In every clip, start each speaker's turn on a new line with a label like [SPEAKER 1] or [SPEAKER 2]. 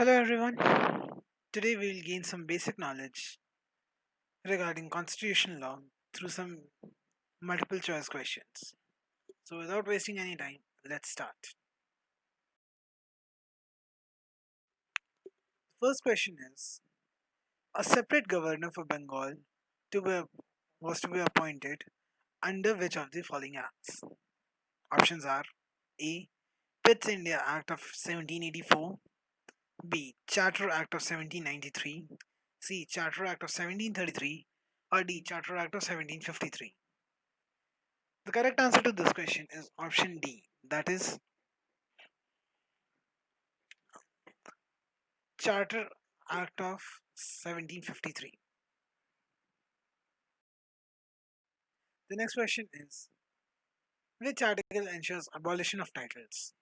[SPEAKER 1] Hello everyone. Today we will gain some basic knowledge regarding constitutional law through some multiple choice questions. So without wasting any time, let's start. First question is a separate governor for Bengal to be, was to be appointed under which of the following acts? Options are A. Pitt's India Act of 1784, B. Charter Act of 1793, C. Charter Act of 1733, or D. Charter Act of 1753. The correct answer to this question is option D, that is Charter Act of 1753. The next question is which article ensures abolition of titles?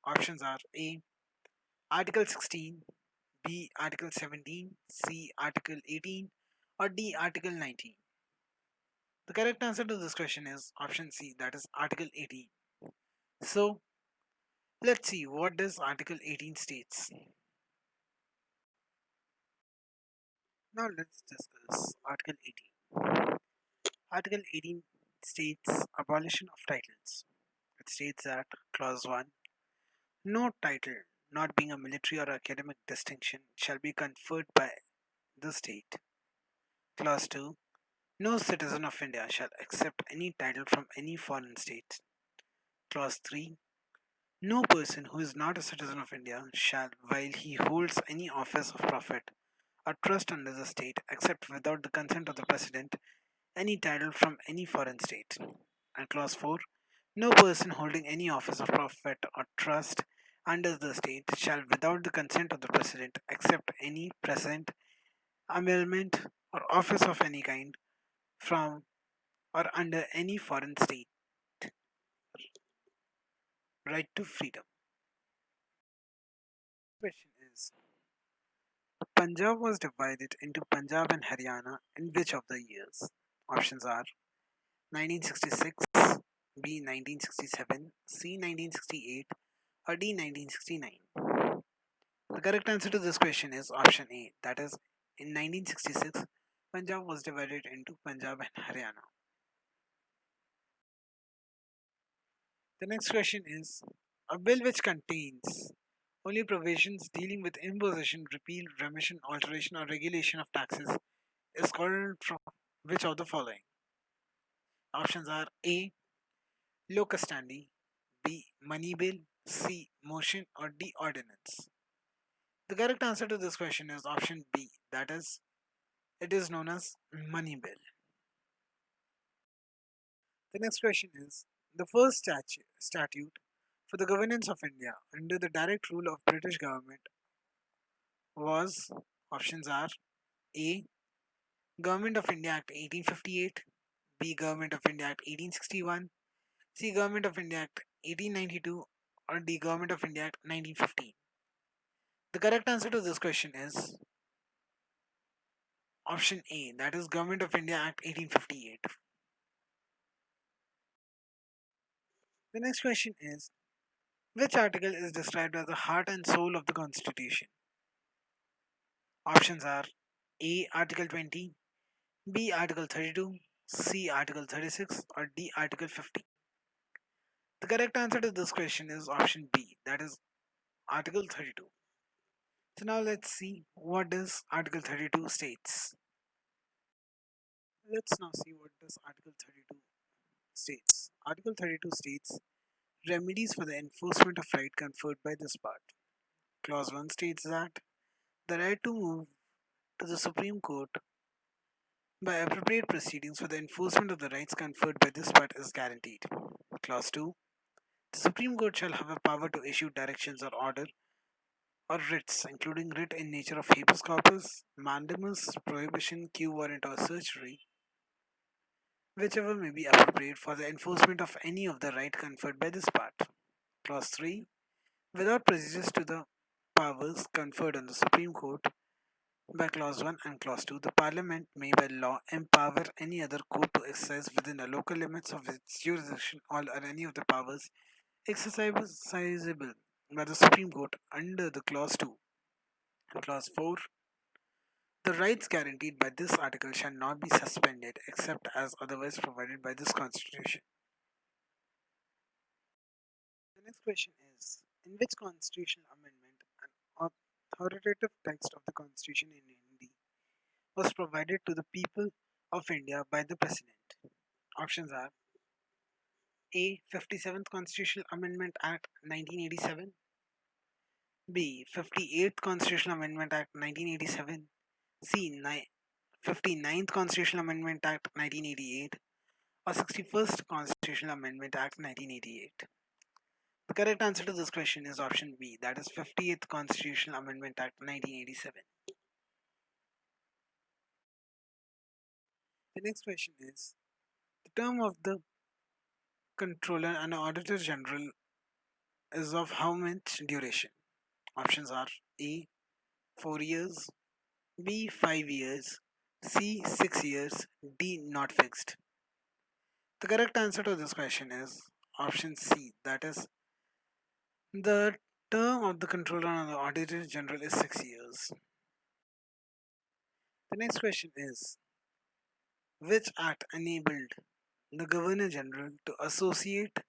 [SPEAKER 1] Options are A. Article 16, B. Article 17, C. Article 18, or D. Article 19. The correct answer to this question is option C, that is Article 18. So let's see what does Article 18 states. Now let's discuss Article 18. Article 18 states abolition of titles. It states that Clause 1 no title not being a military or academic distinction shall be conferred by the state. Clause 2 no citizen of India shall accept any title from any foreign state. Clause 3 no person who is not a citizen of India shall, while he holds any office of profit or trust under the state, accept without the consent of the President any title from any foreign state. And clause 4 no person holding any office of profit or trust under the state shall, without the consent of the President, accept any present, emolument, or office of any kind from or under any foreign state. Right to freedom. Question is Punjab was divided into Punjab and Haryana in which of the years? Options are 1966, B 1967, C 1968, or D 1969. The correct answer to this question is option A, that is in 1966 Punjab was divided into Punjab and Haryana. The next question is a bill which contains only provisions dealing with imposition, repeal, remission, alteration, or regulation of taxes is called from which of the following? Options are A. Locus Standi B. Money Bill, C. Motion, or D. Ordinance. The correct answer to this question is option B, that is, it is known as Money Bill. The next question is the first statute for the governance of India under the direct rule of British government was options are A. Government of India Act 1858, B. Government of India Act 1861, C. Government of India Act 1892, or D. Government of India Act 1915. The correct answer to this question is option A, that is Government of India Act 1858. The next question is which article is described as the heart and soul of the Constitution? Options are A. Article 20, B. Article 32, C. Article 36, or D. Article 50. The correct answer to this question is option B, that is Article 32. So now let's see what does Article 32 states. Let's now see what does Article 32 states. Article 32 states remedies for the enforcement of right conferred by this part. Clause 1 states that the right to move to the Supreme Court by appropriate proceedings for the enforcement of the rights conferred by this part is guaranteed. Clause 2 the Supreme Court shall have a power to issue directions or order or writs, including writ in nature of habeas corpus, mandamus, prohibition, queue warrant, or certiorari, whichever may be appropriate for the enforcement of any of the right conferred by this part. Clause 3 without prejudice to the powers conferred on the Supreme Court by Clause 1 and Clause 2, the Parliament may by law empower any other court to exercise within the local limits of its jurisdiction all or any of the powers exercisable by the Supreme Court under the Clause 2. Clause 4. The rights guaranteed by this article shall not be suspended except as otherwise provided by this Constitution. The next question is, in which constitutional amendment an authoritative text of the Constitution in Hindi was provided to the people of India by the President? Options are A. 57th Constitutional Amendment Act 1987, B. 58th Constitutional Amendment Act 1987, C. 59th Constitutional Amendment Act 1988, or 61st Constitutional Amendment Act 1988. The correct answer to this question is option B, that is 50th Constitutional Amendment Act 1987. The next question is, the term of the Comptroller and Auditor-General is of how much duration? Options are A. 4 years, B. 5 years, C. 6 years, D. Not fixed. The correct answer to this question is option C, that is the term of the Comptroller and the Auditor General is 6 years. The next question is, which act enabled the Governor General to associate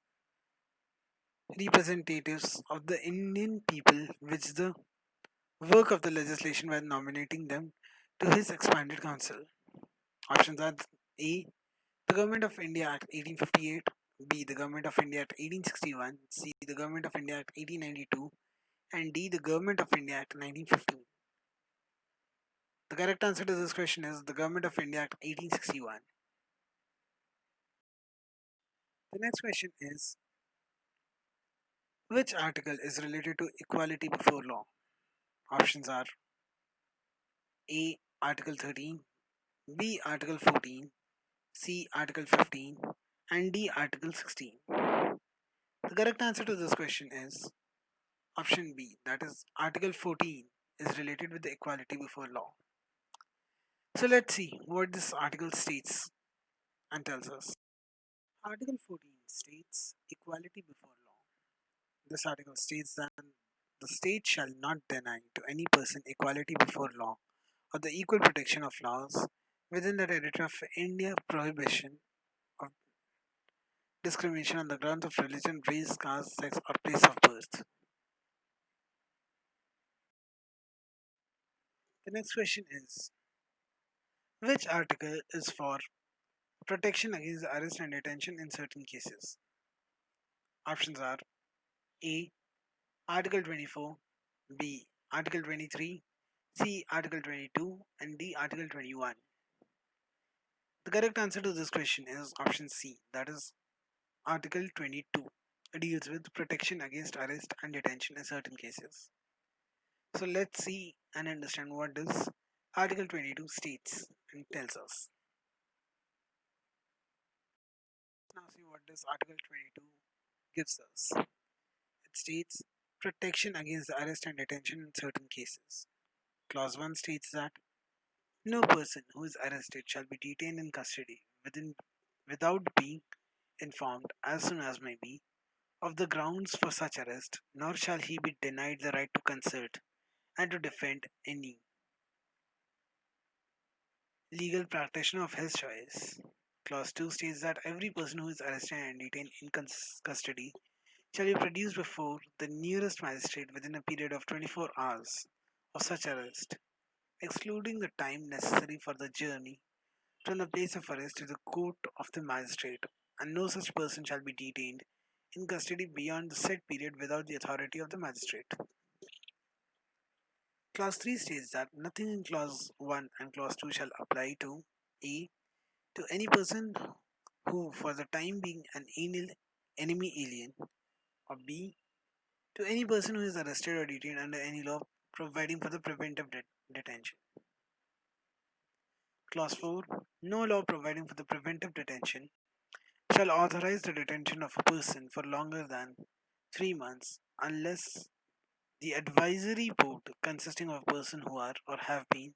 [SPEAKER 1] representatives of the Indian people with the work of the legislation by nominating them to his expanded council? Options are A. The Government of India Act 1858, B. The Government of India Act 1861, C. The Government of India Act 1892, and D. The Government of India Act 1915. The correct answer to this question is the Government of India Act 1861. The next question is, which article is related to equality before law? Options are A. Article 13, B. Article 14, C. Article 15, and D. Article 16. The correct answer to this question is option B, that is Article 14 is related with the equality before law. So let's see what this article states and tells us. Article 14 states equality before law. This article states that the state shall not deny to any person equality before law or the equal protection of laws within the territory of India. Prohibition of discrimination on the grounds of religion, race, caste, sex, or place of birth. The next question is, which article is for protection against arrest and detention in certain cases? Options are A. Article 24, B. Article 23, C. Article 22, and D. Article 21. The correct answer to this question is option C, that is Article 22. It deals with protection against arrest and detention in certain cases. So let's see and understand what does Article 22 states and tells us. Now see what does Article 22 gives us. It states protection against the arrest and detention in certain cases. Clause 1 states that no person who is arrested shall be detained in custody without being informed as soon as may be of the grounds for such arrest, nor shall he be denied the right to consult and to defend any legal practitioner of his choice. Clause 2 states that every person who is arrested and detained in custody shall be produced before the nearest magistrate within a period of 24 hours of such arrest, excluding the time necessary for the journey from the place of arrest to the court of the magistrate, and no such person shall be detained in custody beyond the said period without the authority of the magistrate. Clause 3 states that nothing in Clause 1 and Clause 2 shall apply to A. To any person who for the time being an enemy alien, or B. To any person who is arrested or detained under any law providing for the preventive detention. Clause 4. No law providing for the preventive detention shall authorize the detention of a person for longer than 3 months unless the advisory board consisting of a person who are or have been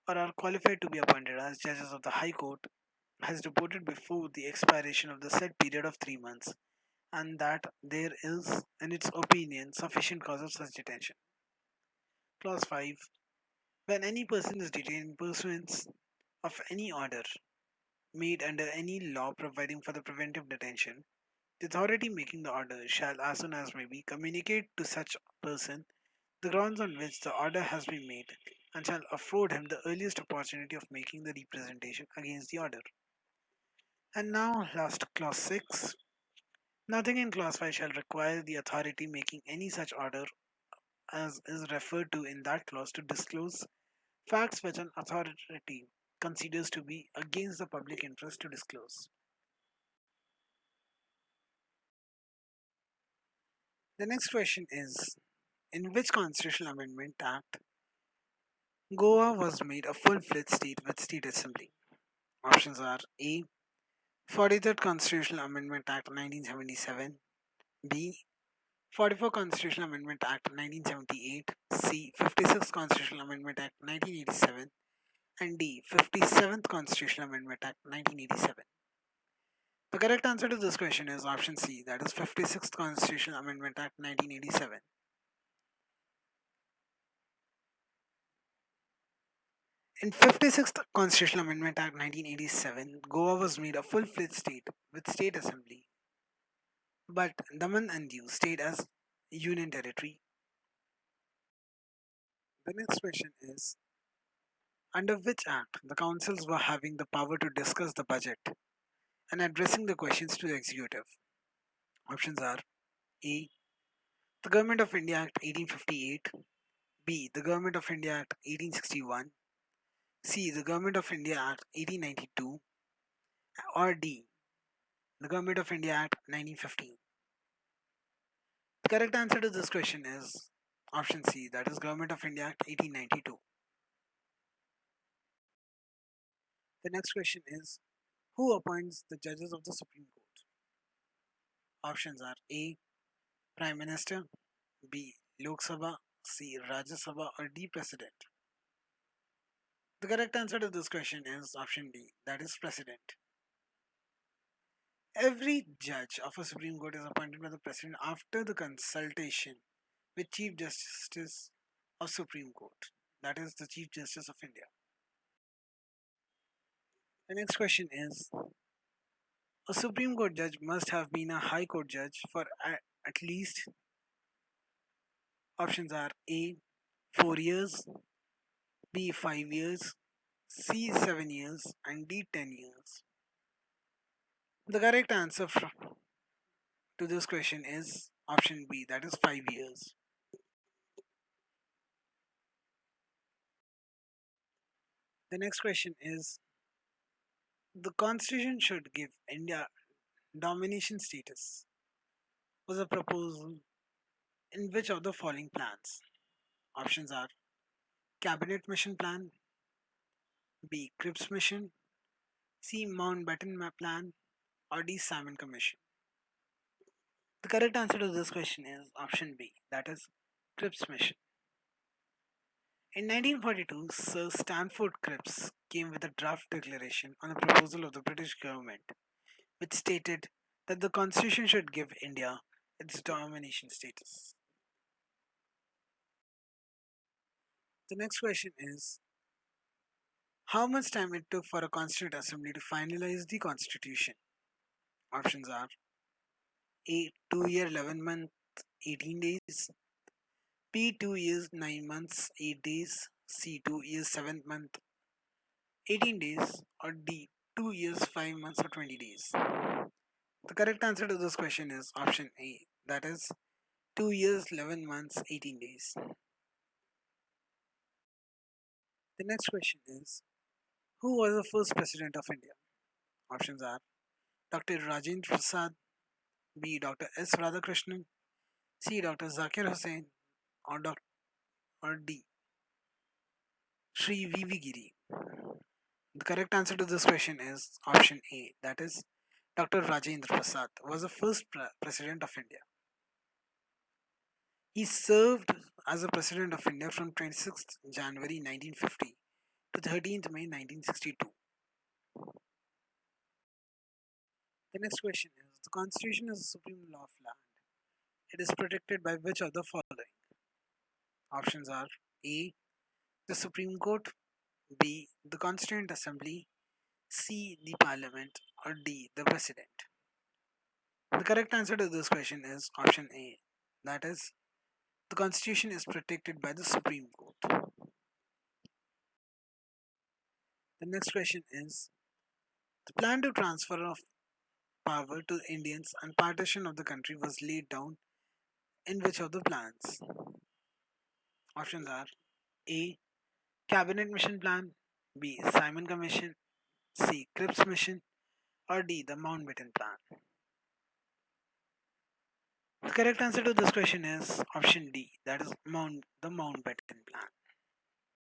[SPEAKER 1] or are qualified to be appointed as judges of the High Court has reported before the expiration of the said period of 3 months and that there is, in its opinion, sufficient cause of such detention. Clause 5. When any person is detained in pursuance of any order made under any law providing for the preventive detention, the authority making the order shall, as soon as may be, communicate to such person the grounds on which the order has been made, and shall afford him the earliest opportunity of making the representation against the order. And now, last clause 6. Nothing in clause 5 shall require the authority making any such order as is referred to in that clause to disclose facts which an authority considers to be against the public interest to disclose. The next question is, in which Constitutional Amendment Act Goa was made a full-fledged state with state assembly? Options are A. 43rd Constitutional Amendment Act 1977, B. 44 Constitutional Amendment Act 1978, C. 56th Constitutional Amendment Act 1987, and D. 57th Constitutional Amendment Act 1987. The correct answer to this question is option C, that is 56th Constitutional Amendment Act 1987. In 56th Constitutional Amendment Act 1987, Goa was made a full-fledged state with state assembly, but Daman and Diu stayed as union territory. The next question is, under which act the councils were having the power to discuss the budget and addressing the questions to the executive? Options are A. The Government of India Act 1858, B. The Government of India Act 1861, C. The Government of India Act 1892, or D. The Government of India Act 1915. The correct answer to this question is option C, that is Government of India Act 1892. The next question is, who appoints the judges of the Supreme Court? Options are A. Prime Minister, B. Lok Sabha, C. Rajya Sabha, or D. President. The correct answer to this question is option D, that is President. Every judge of a Supreme Court is appointed by the President after the consultation with Chief Justice of Supreme Court, that is the Chief Justice of India. The next question is, a Supreme Court judge must have been a High Court judge for at least, options are A. 4 years, B. 5 years, C. 7 years, and D. 10 years. The correct answer to this question is option B, that is 5 years. The next question is, the constitution should give India domination status was a proposal in which of the following plans? Options are Cabinet Mission Plan, B. Cripps Mission, C. Mountbatten Plan, or D. Salmon Commission. The correct answer to this question is option B, that is Cripps Mission. In 1942, Sir Stafford Cripps came with a draft declaration on a proposal of the British government, which stated that the constitution should give India its domination status. The next question is, how much time it took for a Constituent Assembly to finalize the constitution? Options are A. 2 year 11 months 18 days, B. 2 years 9 months 8 days, C. 2 years 7 months 18 days, or D. 2 years 5 months or 20 days. The correct answer to this question is option A, that is 2 years 11 months 18 days. The next question is, who was the first president of India? Options are Dr. Rajendra Prasad, B. Dr. S. Radhakrishnan, C. Dr. Zakir Hussain, or D. Sri V.V. Giri. The correct answer to this question is option A, that is Dr. Rajendra Prasad was the first president of India. He served as the president of India from 26th January 1950 to 13th May 1962. The next question is, the Constitution is the supreme law of land. It is protected by which of the following? Options are A. The Supreme Court, B. The Constituent Assembly, C. The Parliament, or D. The President? The correct answer to this question is option A. That is, the Constitution is protected by the Supreme Court. The next question is, the plan to transfer of power to Indians and partition of the country was laid down in which of the plans? Options are A. Cabinet Mission Plan, B. Simon Commission, C. Cripps Mission, or D. The Mountbatten Plan? The correct answer to this question is option D, that is the Mountbatten Plan.